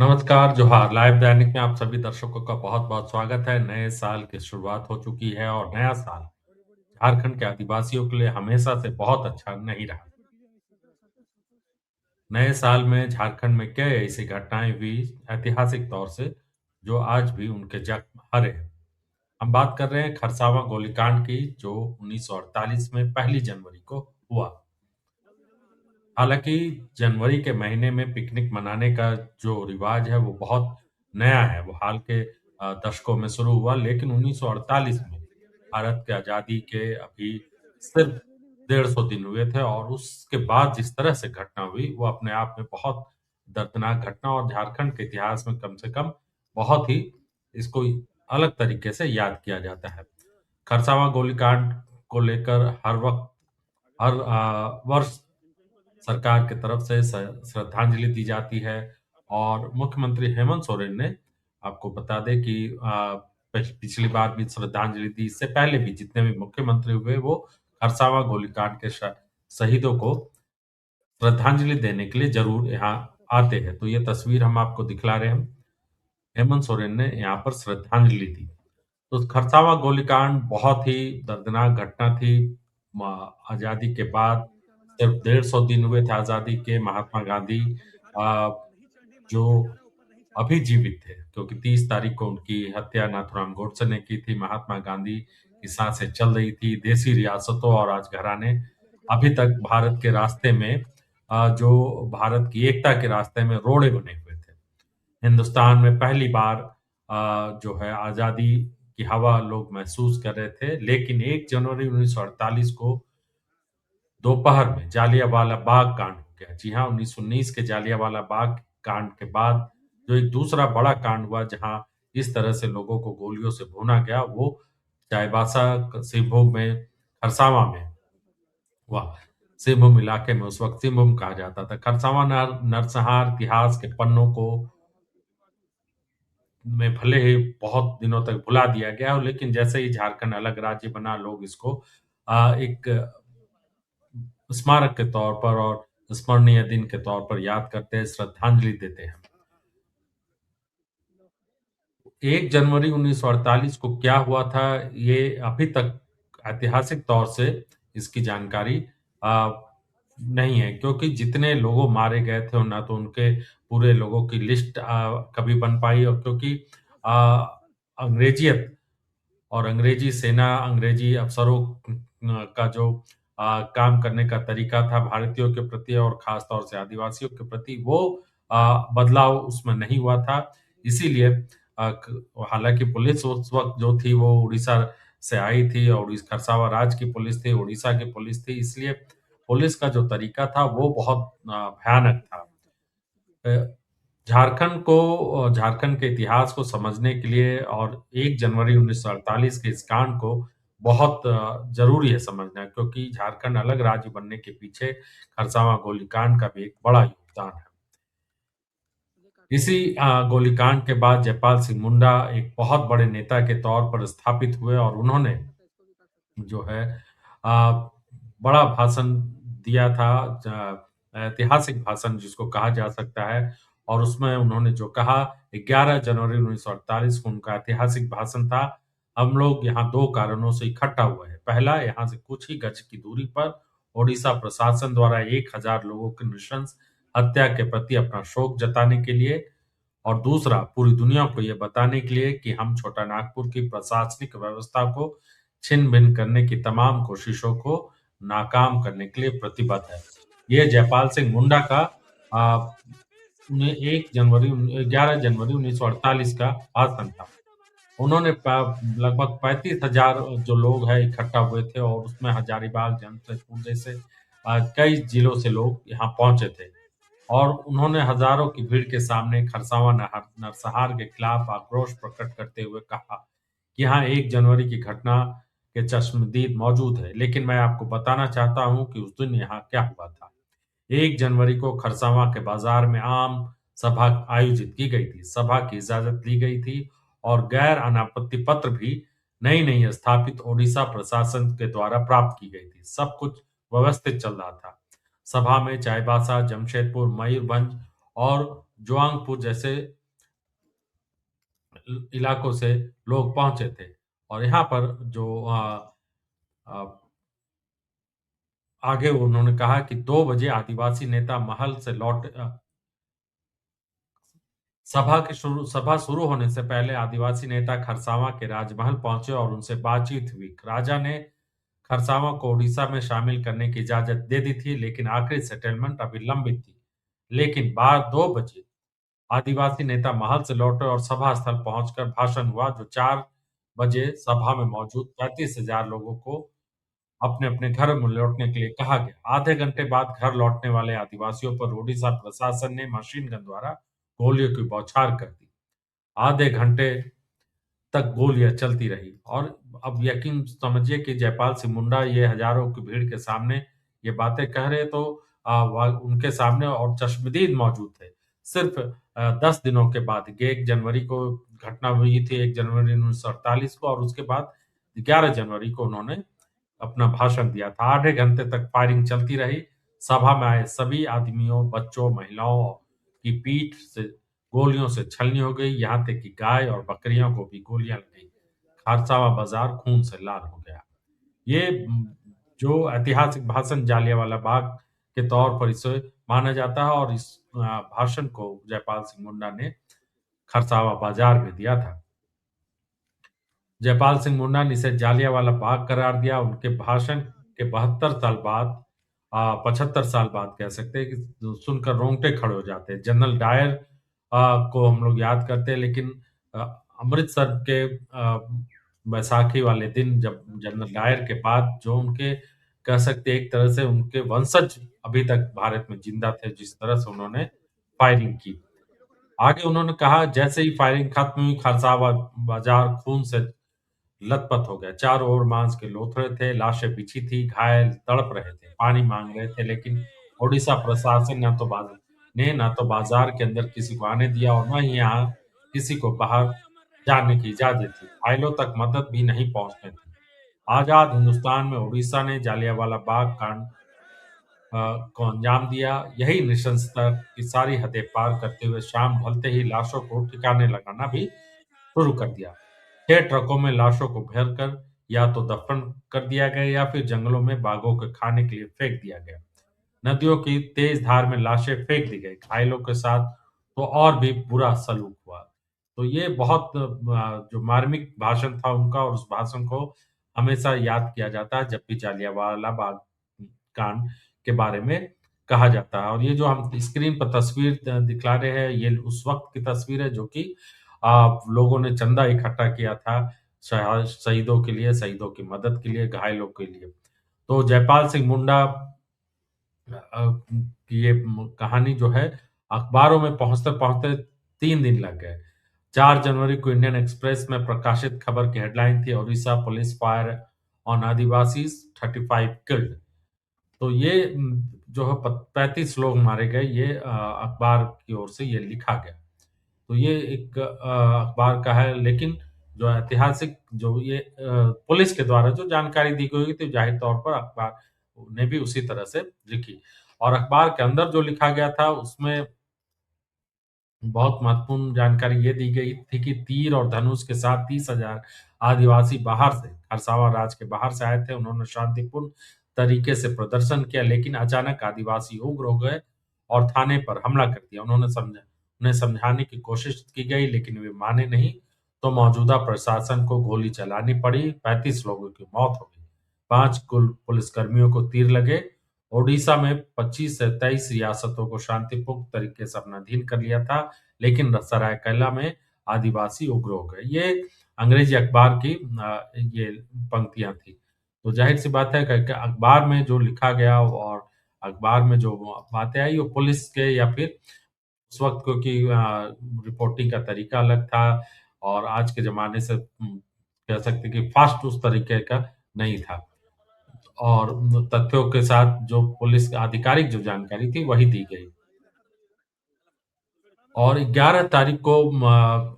नमस्कार, जोहार। लाइव दैनिक में आप सभी दर्शकों का बहुत-बहुत स्वागत है। नए साल की शुरुआत हो चुकी है और नया साल झारखंड के आदिवासियों के लिए हमेशा से बहुत अच्छा नहीं रहा। नए साल में झारखंड में कई ऐसी घटनाएँ हुई ऐतिहासिक तौर से, जो आज भी उनके जख्म हरे हैं। हम बात कर रहे हैं खरसावां गोलीकांड की, जो 1948 में पहली जनवरी को हुआ। हालाँकि जनवरी के महीने में पिकनिक मनाने का जो रिवाज है वो बहुत नया है, वो हाल के दशकों में शुरू हुआ, लेकिन 1948 में भारत की आज़ादी के अभी सिर्फ 150 दिन हुए थे और उसके बाद जिस तरह से घटना हुई, वो अपने आप में बहुत दर्दनाक घटना और झारखंड के इतिहास में कम से कम बहुत ही इसको अलग तरीके से याद किया जाता है। खरसावां गोलीकांड को लेकर हर वक़्त हर वर्ष सरकार की तरफ से श्रद्धांजलि दी जाती है और मुख्यमंत्री हेमंत सोरेन ने आपको बता दें कि पिछली बार भी श्रद्धांजलि दी, इससे पहले भी जितने भी मुख्यमंत्री हुए वो खरसावां गोलीकांड के शहीदों को श्रद्धांजलि देने के लिए जरूर यहाँ आते हैं। तो ये तस्वीर हम आपको दिखला रहे हैं। हेमंत सोरेन ने यहाँ पर श्रद्धांजलि दी। तो खरसावां गोलीकांड बहुत ही दर्दनाक घटना थी। आजादी के बाद सिर्फ 150 दिन हुए थे आजादी के। महात्मा गांधी अ, जो अभी जीवित थे, क्योंकि 30 तारीख को उनकी हत्या नाथूराम गोडसे ने की थी। महात्मा गांधी की सांसें चल रही थी। देशी रियासतों और राजघराने अभी तक भारत के रास्ते में जो भारत की एकता के रास्ते में रोड़े बने हुए थे। हिंदुस्तान में पहली बार जो है आज़ादी की हवा लोग महसूस कर रहे थे, लेकिन 1 जनवरी 1948 को दोपहर में जालियांवाला बाग कांड हो गया। जी हाँ, 1919 के जालियांवाला बाग कांड के बाद जो एक दूसरा बड़ा कांड हुआ, जहाँ इस तरह से लोगों को गोलियों से भूना गया, वो चाईबासा सिंहभूम में, खरसावां में हुआ। सिंहभूम इलाके में उस वक़्त सिंहभूम कहा जाता था। खरसावां नरसंहार इतिहास के पन्नों को में भले ही बहुत दिनों तक भुला दिया गया हो, लेकिन जैसे ही झारखंड अलग राज्य बना, लोग इसको एक स्मारक के तौर पर और स्मरणीय दिन के तौर पर याद करते हैं, श्रद्धांजलि देते हैं। 1 जनवरी 1948 को क्या हुआ था, ये अभी तक ऐतिहासिक तौर से इसकी जानकारी अ, नहीं है, क्योंकि जितने लोगों मारे गए थे, ना तो उनके पूरे लोगों की लिस्ट कभी बन पाई, और क्योंकि अ, अंग्रेजियत और अंग्रेजी सेना, अंग्रेजी अफ़सरों का जो काम करने का तरीका था भारतीयों के प्रति और ख़ास तौर से आदिवासियों के प्रति, वो बदलाव उसमें नहीं हुआ था। इसीलिए अ, क हालाँकि पुलिस उस वक़्त जो थी वो उड़ीसा से आई थी और इस खरसावां राज्य की पुलिस थी, उड़ीसा की पुलिस थी, इसलिए पुलिस का जो तरीका था वो बहुत भयानक था। अ, झारखंड के इतिहास को समझने के लिए और 1 जनवरी 1948 के इस कांड को बहुत ज़रूरी है समझना, क्योंकि झारखंड अलग राज्य बनने के पीछे खरसावां गोलीकांड का भी एक बड़ा योगदान है। इसी गोलीकांड के बाद जयपाल सिंह मुंडा एक बहुत बड़े नेता के तौर पर स्थापित हुए और उन्होंने जो है अ, बड़ा भाषण दिया था, ऐतिहासिक भाषण जिसको कहा जा सकता है, और उसमें उन्होंने जो कहा, 11 जनवरी 1948 को उनका ऐतिहासिक भाषण था। हम लोग यहाँ 2 कारणों से इकट्ठा हुए हैं। पहला, यहाँ से कुछ ही गज की दूरी पर ओडिशा प्रशासन द्वारा 1000 लोगों की नृशंस हत्या के प्रति अपना शोक जताने के लिए, और दूसरा, पूरी दुनिया को ये बताने के लिए कि हम छोटा नागपुर की प्रशासनिक व्यवस्था को छिन-भिन करने की तमाम कोशिशों को नाकाम करने के लिए प्रतिबद्ध है। ये जयपाल सिंह मुंडा का अ, उन्हें 11 जनवरी 1948 का भाषण था। उन्होंने लगभग 35,000 जो लोग हैं इकट्ठा हुए थे और उसमें हजारीबाग, जमशेदपुर जैसे कई जिलों से लोग यहाँ पहुँचे थे। और उन्होंने हजारों की भीड़ के सामने खरसावां नरसंहार के खिलाफ आक्रोश प्रकट करते हुए कहा कि यहाँ 1 जनवरी की घटना के चश्मदीद मौजूद है, लेकिन मैं आपको बताना चाहता हूँ कि उस दिन यहाँ क्या हुआ था। 1 जनवरी को खरसावां के बाजार में आम सभा आयोजित की गई थी। सभा की इजाजत ली गई थी और गैर अनापत्ति पत्र भी नई-नई स्थापित ओडिशा प्रशासन के द्वारा प्राप्त की गई थी। सब कुछ व्यवस्थित चल रहा था। सभा में चाईबासा, जमशेदपुर, मयूरभंज और जुआंगपुर जैसे इलाकों से लोग पहुंचे थे और यहाँ पर जो अ, आगे उन्होंने कहा कि 2 बजे आदिवासी नेता महल से सभा शुरू होने से पहले आदिवासी नेता खरसावां के राजमहल पहुंचे और उनसे बातचीत हुई। राजा ने खरसावां को उड़ीसा में शामिल करने की इजाजत दे दी थी, लेकिन आखिरी सेटलमेंट अभी लंबित थी। लेकिन बाद 2 बजे आदिवासी नेता महल से लौटे और सभा स्थल पहुंचकर भाषण हुआ, जो 4 बजे सभा में मौजूद 35,000 लोगों को अपने-अपने घर में लौटने के लिए कहा गया। आधे घंटे बाद घर लौटने वाले आदिवासियों पर ओडिशा प्रशासन ने मशीन गन द्वारा गोलियों की बौछार कर दी। आधे घंटे तक गोलियां चलती रही और अब यकीन समझिए कि जयपाल सिंह मुंडा ये हजारों की भीड़ के सामने ये बातें कह रहे तो उनके सामने और चश्मदीद मौजूद थे। सिर्फ 10 दिनों के बाद 1 जनवरी को घटना हुई थी, 1 जनवरी 1948 को, और उसके बाद 11 जनवरी को उन्होंने अपना भाषण दिया था। आधे घंटे तक फायरिंग चलती रही। सभा में आए सभी आदमियों, बच्चों, महिलाओं की पीठ से गोलियों से छलनी हो गई, यहाँ तक कि गाय और बकरियों को भी गोलियां लग गई। खारसावा बाजार खून से लाल हो गया। ये जो ऐतिहासिक भाषण जालियांवाला बाग के तौर पर इसे माना जाता है और इस भाषण को जयपाल सिंह मुंडा ने खरसावा बाजार में दिया था। जयपाल सिंह मुंडा ने इसे जालियांवाला बाग करार दिया। उनके भाषण के 72 साल बाद 75 साल बाद कह सकते हैं कि सुनकर रोंगटे खड़े हो जाते हैं। जनरल डायर को हम लोग याद करते हैं, लेकिन अ, अमृतसर के बैसाखी वाले दिन जब जनरल डायर के बाद जो उनके कह सकते हैं एक तरह से उनके वंशज अभी तक भारत में जिंदा थे, जिस तरह से उन्होंने फायरिंग की। आगे उन्होंने कहा, जैसे ही फायरिंग खत्म हुई, खरसावा बाजार खून से लथपथ हो गया। चारों ओर मांस के लोथड़े थे, लाशें बिछी थी, घायल तड़प रहे थे, पानी मांग रहे थे, लेकिन ओडिशा प्रशासन ना तो बाजार के अंदर किसी को आने दिया और न ही यहाँ किसी को बाहर जाने की इजाजत थी। घायलों तक मदद भी नहीं पहुंचने दी। आजाद हिंदुस्तान में ओडिशा ने जालियांवाला बाग कांड को अंजाम दिया। यही नृशंसता की सारी हदें पार करते हुए शाम ढलते ही लाशों को ठिकाने लगाना भी शुरू कर दिया। 6 ट्रकों में लाशों को भरकर या तो दफन कर दिया गया या फिर जंगलों में बाघों के खाने के लिए फेंक दिया गया। नदियों की तेज धार में लाशें फेंक दी गई। घायलों के साथ तो और भी बुरा सलूक हुआ। तो ये बहुत जो मार्मिक भाषण था उनका, और उस भाषण को हमेशा याद किया जाता है जब भी जालियांवाला बाग कांड के बारे में कहा जाता है। और ये जो हम स्क्रीन पर तस्वीर दिखला रहे हैं, ये उस वक्त की तस्वीर है जो कि लोगों ने चंदा इकट्ठा किया था शहीदों के लिए, शहीदों की मदद के लिए, घायलों के लिए। तो जयपाल सिंह मुंडा की ये कहानी जो है अखबारों में पहुंचते-पहुंचते 3 दिन लग गए। 4 जनवरी को इंडियन एक्सप्रेस में प्रकाशित खबर की हेडलाइन थी, Odisha police fire on Adivasis 35 killed. तो ये जो है 35 लोग मारे गए, ये अखबार की ओर से ये लिखा गया। तो ये एक अखबार का है, लेकिन जो ऐतिहासिक जो ये पुलिस के द्वारा जो जानकारी दी गई थी, जाहिर तौर पर अखबार ने भी उसी तरह से लिखी। और अखबार के अंदर जो लिखा गया था उसमें बहुत महत्वपूर्ण जानकारी ये दी गई थी कि तीर और धनुष के साथ 30,000 आदिवासी बाहर से, खरसावां राज्य के बाहर से आए थे। उन्होंने शांतिपूर्ण तरीके से प्रदर्शन किया, लेकिन अचानक आदिवासी उग्र हो गए और थाने पर हमला कर दिया। उन्हें समझाने की कोशिश की गई, लेकिन वे माने नहीं, तो मौजूदा प्रशासन को गोली चलानी पड़ी। 35 लोगों की मौत हो गई। 5 कुल पुलिसकर्मियों को तीर लगे। ओडिशा में 25 से 23 रियासतों को शांतिपूर्ण तरीके से अपना अधीन कर लिया था, लेकिन सरायकेला में आदिवासी उग्र हो गए। ये अंग्रेजी अखबार की ये पंक्तियां थी। तो जाहिर-सी बात है कि अखबार में जो लिखा गया और अखबार में जो बातें आई, वो पुलिस के या फिर उस वक़्त क्योंकि रिपोर्टिंग का तरीका अलग था और आज के ज़माने से कह सकते हैं कि फ़ास्ट उस तरीके का नहीं था। और तथ्यों के साथ जो पुलिस आधिकारिक जो जानकारी थी वही दी गई। और 11 तारीख को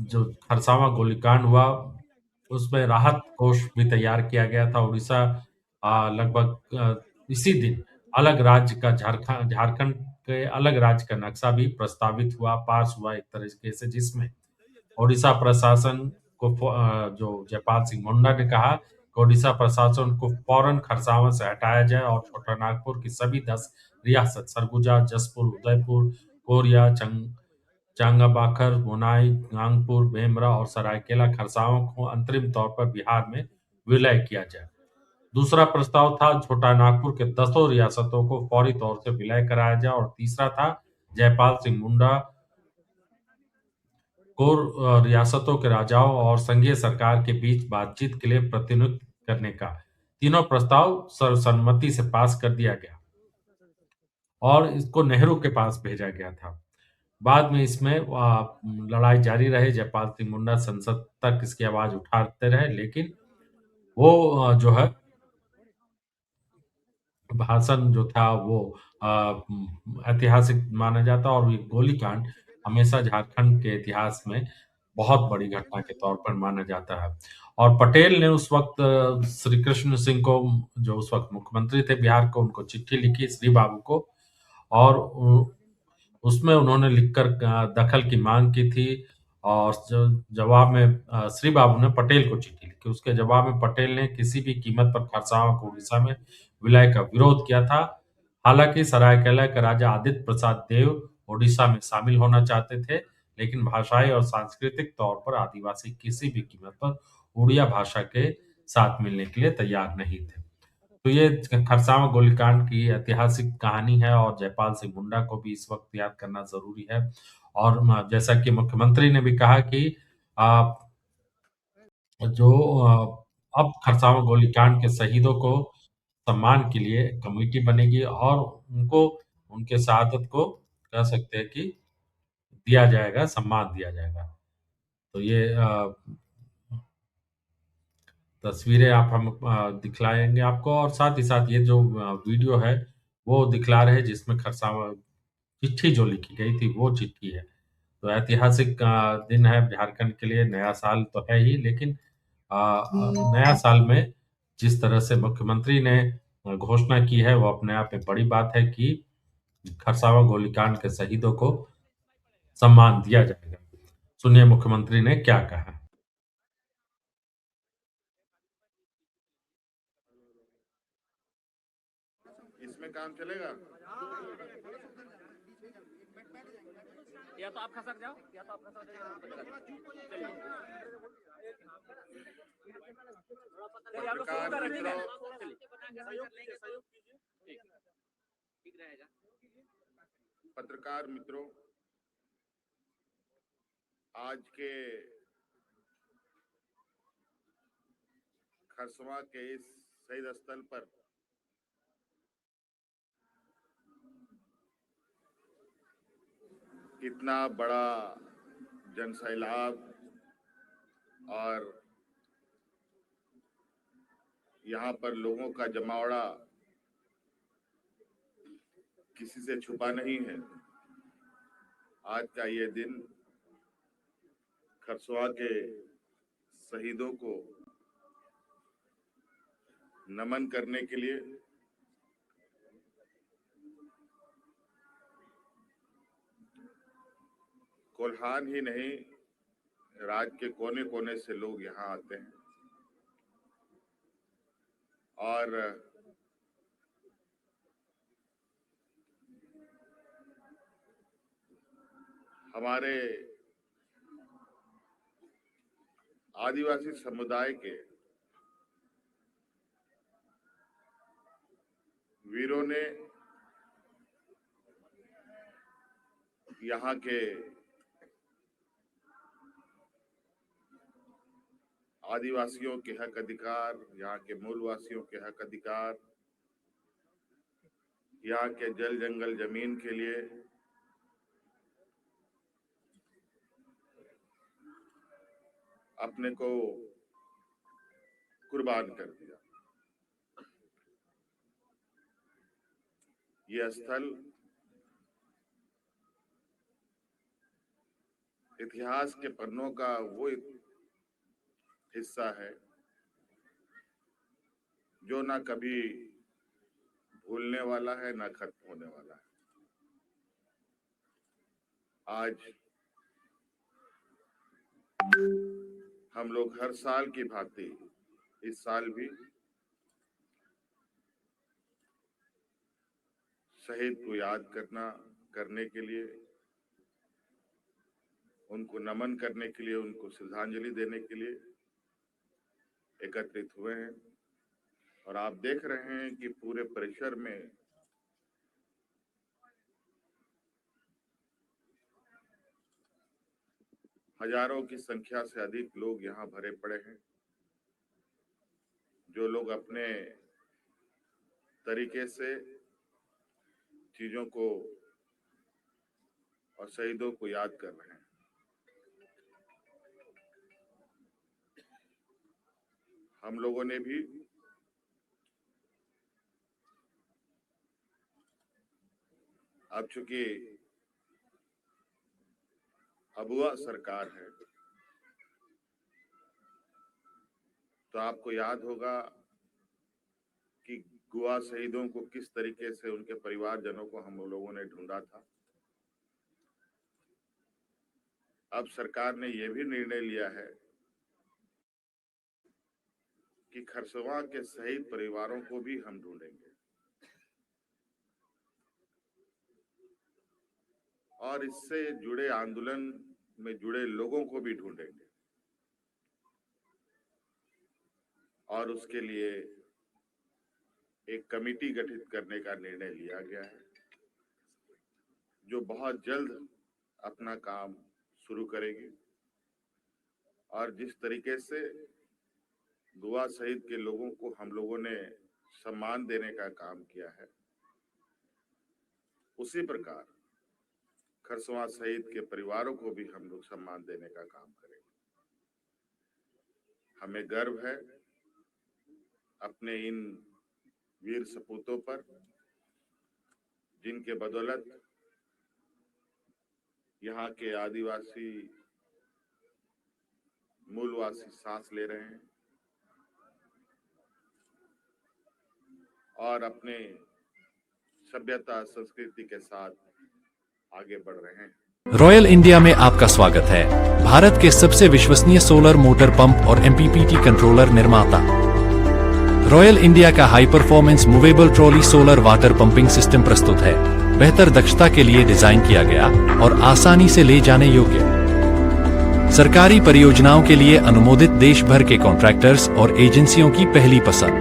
जो खरसावां गोलीकांड हुआ, उसमें राहत कोष भी तैयार किया गया था। उड़ीसा लगभग इसी दिन अलग राज्य का झारखंड के अलग राज्य का नक्शा भी प्रस्तावित हुआ, पास हुआ एक तरीके से, जिसमें ओडिशा प्रशासन को जो जयपाल सिंह मुंडा ने कहा कि ओडिशा प्रशासन को फौरन खरसावां से हटाया जाए और छोटा नागपुर की सभी 10 रियासत सरगुजा, जसपुर, उदयपुर, कोरिया, चांगाबाखर, मोनाई, गांगपुर, बेमरा और सरायकेला खरसावां को अंतरिम तौर पर बिहार में विलय किया जाए। दूसरा प्रस्ताव था छोटा नागपुर के 10 रियासतों को फौरी तौर से विलय कराया जाए और तीसरा था जयपाल सिंह मुंडा को रियासतों के राजाओं और संघीय सरकार के बीच बातचीत के लिए प्रतिनियुक्त करने का। तीनों प्रस्ताव सर्वसम्मति से पास कर दिया गया और इसको नेहरू के पास भेजा गया था। बाद में इसमें लड़ाई जारी रही, जयपाल सिंह मुंडा संसद तक इसकी आवाज उठाते रहे, लेकिन वो जो है भाषण जो था वो ऐतिहासिक माना जाता है और ये गोलीकांड हमेशा झारखंड के इतिहास में बहुत बड़ी घटना के तौर पर माना जाता है। और पटेल ने उस वक्त श्री कृष्ण सिंह को, जो उस वक्त मुख्यमंत्री थे बिहार को, उनको चिट्ठी लिखी श्री बाबू को, और उसमें उन्होंने लिखकर दखल की मांग की थी और जवाब में श्री बाबू ने पटेल को चिट्ठी लिखी। उसके जवाब में पटेल ने किसी भी कीमत पर खरसावां को उड़ीसा में विलय का विरोध किया था। हालांकि सरायकेला के राजा आदित्य प्रसाद देव ओडिशा में शामिल होना चाहते थे, लेकिन भाषाई और सांस्कृतिक तौर पर आदिवासी किसी भी कीमत पर उड़िया भाषा के साथ मिलने के लिए तैयार नहीं थे। तो ये खरसावां गोलीकांड की ऐतिहासिक कहानी है और जयपाल सिंह मुंडा को भी इस वक्त याद करना जरूरी है। और जैसा कि मुख्यमंत्री ने भी कहा कि आ, जो अब खरसावां गोलीकांड के शहीदों को सम्मान के लिए कमेटी बनेगी और उनको उनके शहादत को कह सकते हैं कि दिया जाएगा, सम्मान दिया जाएगा। तो ये तस्वीरें आप हम दिखलाएंगे आपको और साथ ही साथ ये जो वीडियो है वो दिखला रहे हैं, जिसमें खरसावां चिट्ठी जो लिखी गई थी वो चिट्ठी है। तो ऐतिहासिक दिन है झारखंड के लिए, नया साल तो है ही, लेकिन नया साल में जिस तरह से मुख्यमंत्री ने घोषणा की है वो अपने आप में बड़ी बात है कि खरसावां गोलीकांड के शहीदों को सम्मान दिया जाएगा। सुनिए मुख्यमंत्री ने क्या कहा। इसमें काम चलेगा। या तो आप खसक जाओ या तो आप खसक जाओ। पत्रकार मित्रों, ठीक रहेगा। पत्रकार मित्रों, आज के खरसवा के इस शहीद स्थल पर इतना बड़ा जनसैलाब और यहाँ पर लोगों का जमावड़ा किसी से छुपा नहीं है। आज का ये दिन खरसवा के शहीदों को नमन करने के लिए कोल्हान ही नहीं, राज्य के कोने कोने से लोग यहाँ आते हैं और हमारे आदिवासी समुदाय के वीरों ने यहाँ के आदिवासियों के हक अधिकार, यहाँ के मूलवासियों के हक अधिकार, यहाँ के जल जंगल जमीन के लिए अपने को कुर्बान कर दिया। यह स्थल इतिहास के पन्नों का वो हिस्सा है जो ना कभी भूलने वाला है, ना खत्म होने वाला है। आज हम लोग हर साल की भांति इस साल भी शहीद को याद करने के लिए, उनको नमन करने के लिए, उनको श्रद्धांजलि देने के लिए एकत्रित हुए हैं। और आप देख रहे हैं कि पूरे परिसर में हजारों की संख्या से अधिक लोग यहाँ भरे पड़े हैं, जो लोग अपने तरीके से चीजों को और शहीदों को याद कर रहे हैं। हम लोगों ने भी अब चूंकि अबुआ सरकार है, तो आपको याद होगा कि गोवा शहीदों को किस तरीके से उनके परिवारजनों को हम लोगों ने ढूंढा था। अब सरकार ने यह भी निर्णय लिया है कि खरसवां के शहीद परिवारों को भी हम ढूंढेंगे और इससे जुड़े आंदोलन में जुड़े लोगों को भी ढूंढेंगे। और उसके लिए एक कमेटी गठित करने का निर्णय लिया गया है, जो बहुत जल्द अपना काम शुरू करेगी। और जिस तरीके से गोवा शहीद के लोगों को हम लोगों ने सम्मान देने का काम किया है, उसी प्रकार खरसवां शहीद के परिवारों को भी हम लोग सम्मान देने का काम करेंगे। हमें गर्व है अपने इन वीर सपूतों पर, जिनके बदौलत यहाँ के आदिवासी मूलवासी सांस ले रहे हैं और अपने सभ्यता संस्कृति के साथ आगे बढ़ रहे हैं। रॉयल इंडिया में आपका स्वागत है। भारत के सबसे विश्वसनीय सोलर मोटर पंप और MPPT कंट्रोलर निर्माता। रॉयल इंडिया का high performance movable trolley solar water pumping system प्रस्तुत है। बेहतर दक्षता के लिए डिजाइन किया गया और आसानी से ले जाने योग्य। सरकारी परियोजनाओं के लिए अनुमोदित देश भर के कॉन्ट्रैक्टर्स और एजेंसियों की पहली पसंद।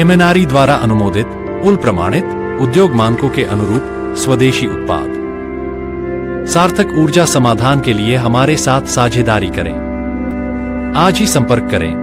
MNRE द्वारा अनुमोदित, उल प्रमाणित, उद्योग मानकों के अनुरूप स्वदेशी उत्पाद। सार्थक ऊर्जा समाधान के लिए हमारे साथ साझेदारी करें। आज ही संपर्क करें।